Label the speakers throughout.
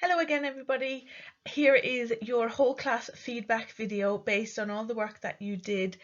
Speaker 1: Hello again everybody. Here is your whole class feedback video based on all the work that you did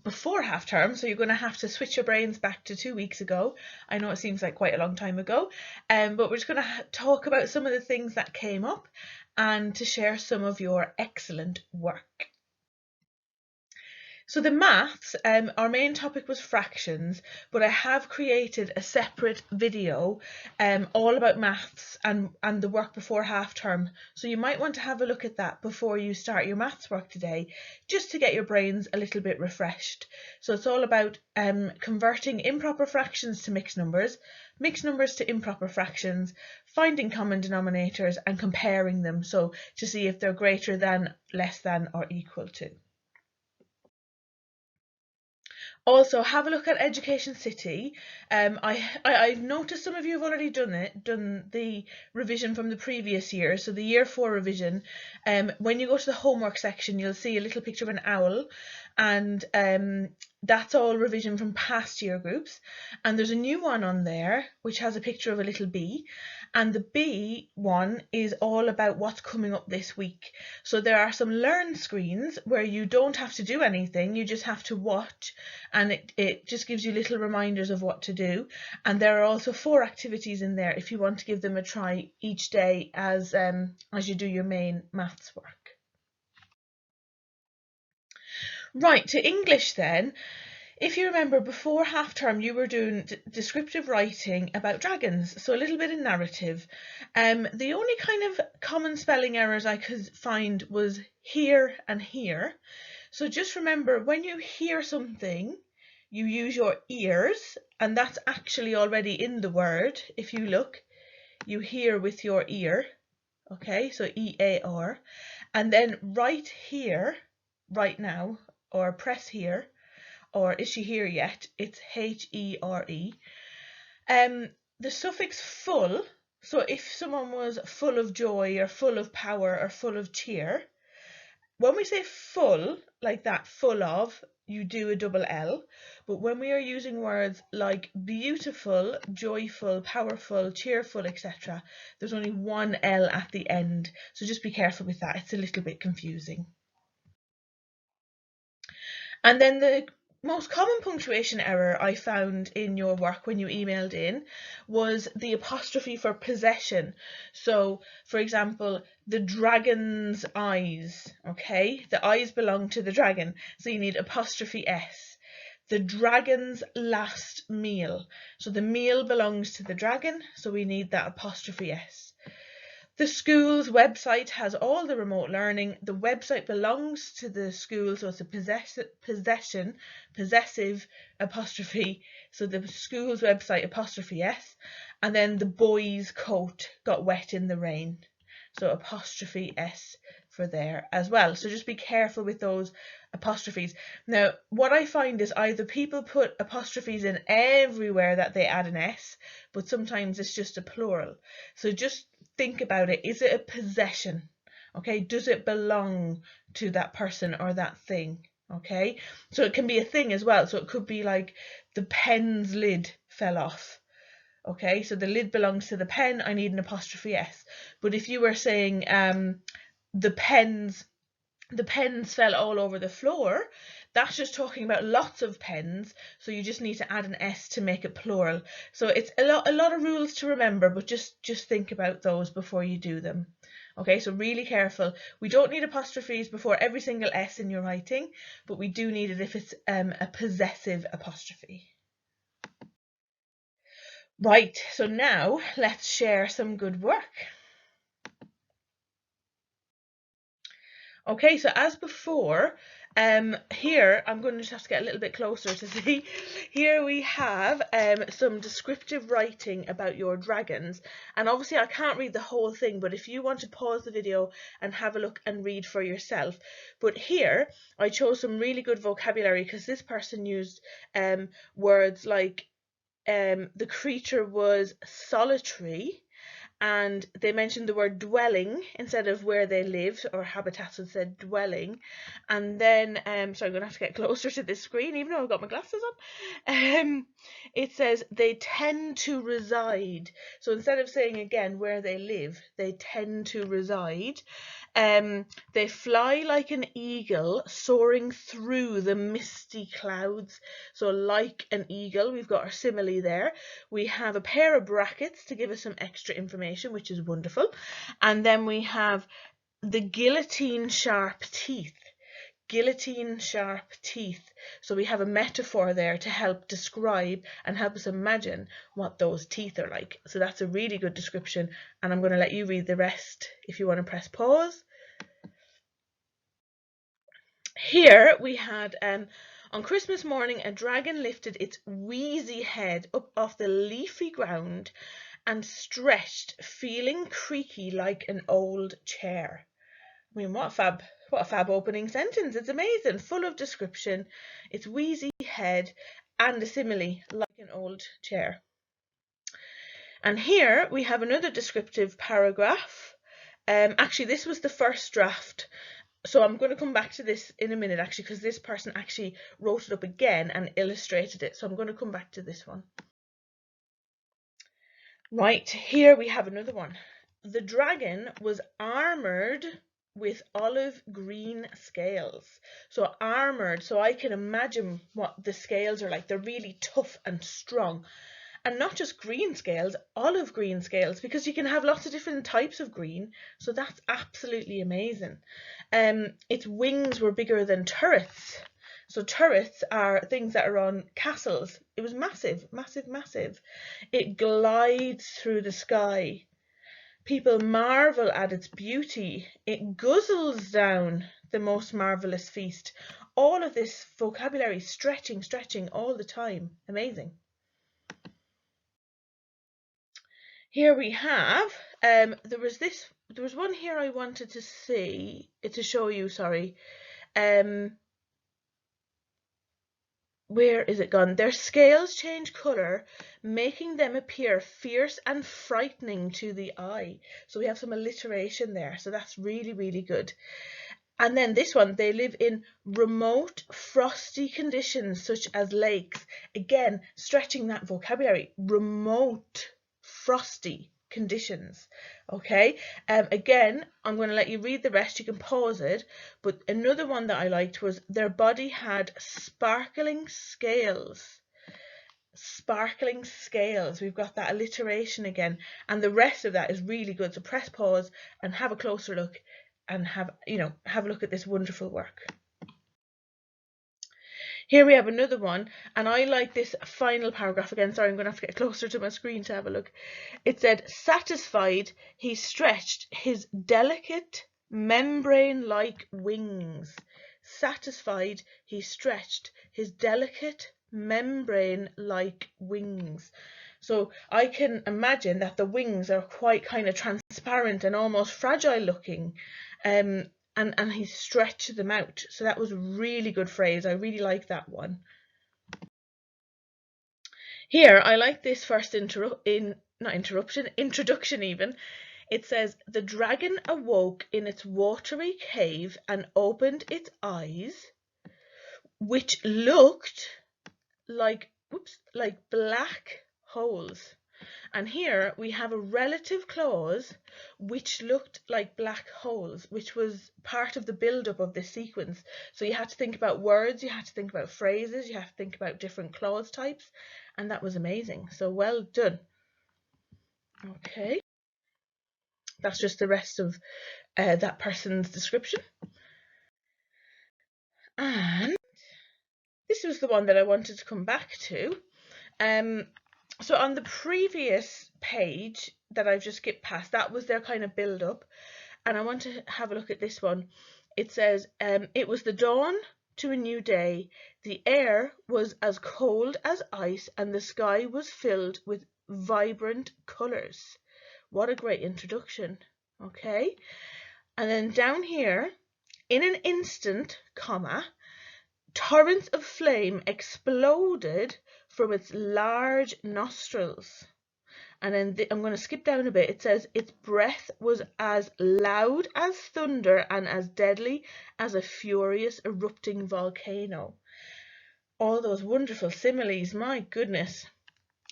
Speaker 1: before half term, so you're going to have to switch your brains back to 2 weeks ago. I know it seems like quite a long time ago, but we're just going to talk about some of the things that came up and to share some of your excellent work. So the maths, our main topic was fractions, but I have created a separate video all about maths and the work before half term. So you might want to have a look at that before you start your maths work today, just to get your brains a little bit refreshed. So it's all about converting improper fractions to mixed numbers to improper fractions, finding common denominators and comparing them, so to see if they're greater than, less than or equal to. Also, have a look at Education City. I've noticed some of you have already done the revision from the previous year, so the year 4 revision. When you go to the homework section, you'll see a little picture of an owl, and that's all revision from past year groups. And there's a new one on there which has a picture of a little bee, and the bee one is all about what's coming up this week. So there are some learn screens where you don't have to do anything, you just have to watch, and it just gives you little reminders of what to do. And there are also 4 activities in there if you want to give them a try each day as you do your main maths work. Right, to English then. If you remember, before half term you were doing descriptive writing about dragons, so a little bit of narrative. The only kind of common spelling errors I could find was here and here. So just remember, when you hear something, you use your ears, and that's actually already in the word. If you look, you hear with your ear, okay, so E-A-R, and then right here, right now, or press here, or is she here yet, it's H-E-R-E. The suffix full, so if someone was full of joy or full of power or full of cheer, when we say full, like that, full of, you do a double L. But when we are using words like beautiful, joyful, powerful, cheerful, etc., there's only one L at the end. So just be careful with that. It's a little bit confusing. And then the most common punctuation error I found in your work when you emailed in was the apostrophe for possession. So, for example, the dragon's eyes, okay? The eyes belong to the dragon, so you need apostrophe S. The dragon's last meal. So the meal belongs to the dragon, so we need that apostrophe S. The school's website has all the remote learning. The website belongs to the school, so it's a possessive apostrophe. So the school's website apostrophe S, and then the boy's coat got wet in the rain. So apostrophe S for there as well. So just be careful with those apostrophes. Now, what I find is either people put apostrophes in everywhere that they add an S, but sometimes it's just a plural. So just think about it. Is it a possession? Okay, does it belong to that person or that thing? Okay, so it can be a thing as well. So it could be like the pen's lid fell off. Okay, so the lid belongs to the pen, I need an apostrophe S. But if you were saying the pens fell all over the floor, that's just talking about lots of pens, so you just need to add an S to make it plural. So it's a lot of rules to remember, but just think about those before you do them. Okay, so really careful. We don't need apostrophes before every single S in your writing, but we do need it if it's a possessive apostrophe. Right, so now let's share some good work. Okay, so as before, here I'm going to just have to get a little bit closer to see. Here we have some descriptive writing about your dragons, and obviously I can't read the whole thing, but if you want to pause the video and have a look and read for yourself. But here I chose some really good vocabulary because this person used words like the creature was solitary, and they mentioned the word dwelling instead of where they lived, or habitats had said dwelling. And then, so I'm going to have to get closer to this screen, even though I've got my glasses on. It says they tend to reside. So instead of saying again where they live, they tend to reside. They fly like an eagle, soaring through the misty clouds. So like an eagle, we've got our simile there. We have a pair of brackets to give us some extra information, which is wonderful. And then we have the guillotine sharp teeth. Guillotine sharp teeth. So we have a metaphor there to help describe and help us imagine what those teeth are like. So that's a really good description, and I'm going to let you read the rest if you want to press pause. Here we had on Christmas morning a dragon lifted its wheezy head up off the leafy ground and stretched, feeling creaky like an old chair. I mean, what a fab opening sentence. It's amazing, full of description. Its wheezy head and a simile, like an old chair. And here we have another descriptive paragraph. Actually, this was the first draft. So I'm going to come back to this in a minute, actually, because this person actually wrote it up again and illustrated it. So I'm going to come back to this one. Right, here we have another one. The dragon was armoured with olive green scales. So armoured, so I can imagine what the scales are like. They're really tough and strong. And not just green scales, olive green scales, because you can have lots of different types of green. So that's absolutely amazing. Its wings were bigger than turrets. So turrets are things that are on castles. It was massive, massive, massive. It glides through the sky. People marvel at its beauty. It guzzles down the most marvellous feast. All of this vocabulary, stretching, stretching all the time. Amazing. Here we have, there was one here I wanted to see, to show you, sorry. Where is it gone? Their scales change colour, making them appear fierce and frightening to the eye. So we have some alliteration there. So that's really, really good. And then this one, they live in remote, frosty conditions such as lakes. Again, stretching that vocabulary. Remote, frosty conditions. Okay, again, I'm going to let you read the rest. You can pause it. But another one that I liked was their body had sparkling scales. Sparkling scales. We've got that alliteration again, and the rest of that is really good. So press pause and have a closer look and have a look at this wonderful work. Here we have another one, and I like this final paragraph again. Sorry, I'm going to have to get closer to my screen to have a look. It said, satisfied, he stretched his delicate membrane-like wings. Satisfied, he stretched his delicate membrane-like wings. So I can imagine that the wings are quite kind of transparent and almost fragile looking. And he stretched them out. So that was a really good phrase. I really like that one. Here, I like this first introduction even. It says, the dragon awoke in its watery cave and opened its eyes, which looked like black holes. And here we have a relative clause which looked like black holes, which was part of the build-up of this sequence. So you had to think about words, you had to think about phrases, you had to think about different clause types, and that was amazing. So well done. Okay, that's just the rest of that person's description. And this was the one that I wanted to come back to. So on the previous page that I've just skipped past, that was their kind of build up, and I want to have a look at this one. It says, it was the dawn to a new day. The air was as cold as ice and the sky was filled with vibrant colours. What a great introduction. Okay, and then down here, in an instant, comma, torrents of flame exploded from its large nostrils, And then I'm going to skip down a bit. It says its breath was as loud as thunder and as deadly as a furious erupting volcano. All those wonderful similes, my goodness.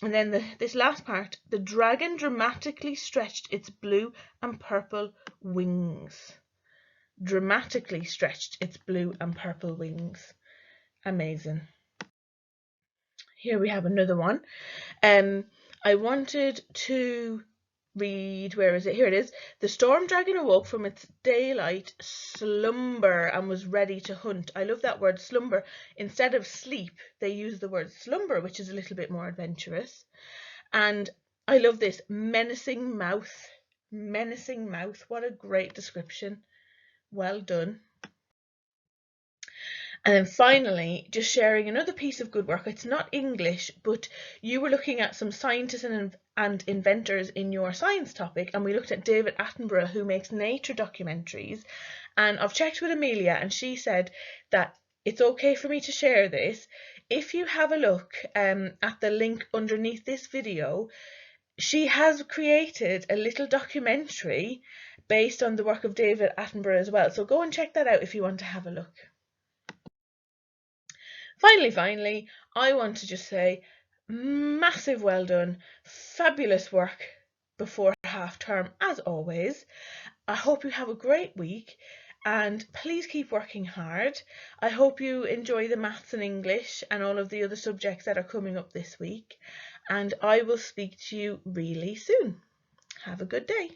Speaker 1: And then this last part, the dragon dramatically stretched its blue and purple wings. Dramatically stretched its blue and purple wings. Amazing. Here we have another one. I wanted to read, where is it? Here it is. The storm dragon awoke from its daylight slumber and was ready to hunt. I love that word slumber. Instead of sleep, they use the word slumber, which is a little bit more adventurous. And I love this, menacing mouth. Menacing mouth. What a great description. Well done. And then finally, just sharing another piece of good work. It's not English, but you were looking at some scientists and inventors in your science topic, and we looked at David Attenborough, who makes nature documentaries. And I've checked with Amelia, and she said that it's okay for me to share this. If you have a look at the link underneath this video, she has created a little documentary based on the work of David Attenborough as well. So go and check that out if you want to have a look. Finally, I want to just say massive well done, fabulous work before half term as always. I hope you have a great week and please keep working hard. I hope you enjoy the maths and English and all of the other subjects that are coming up this week, and I will speak to you really soon. Have a good day.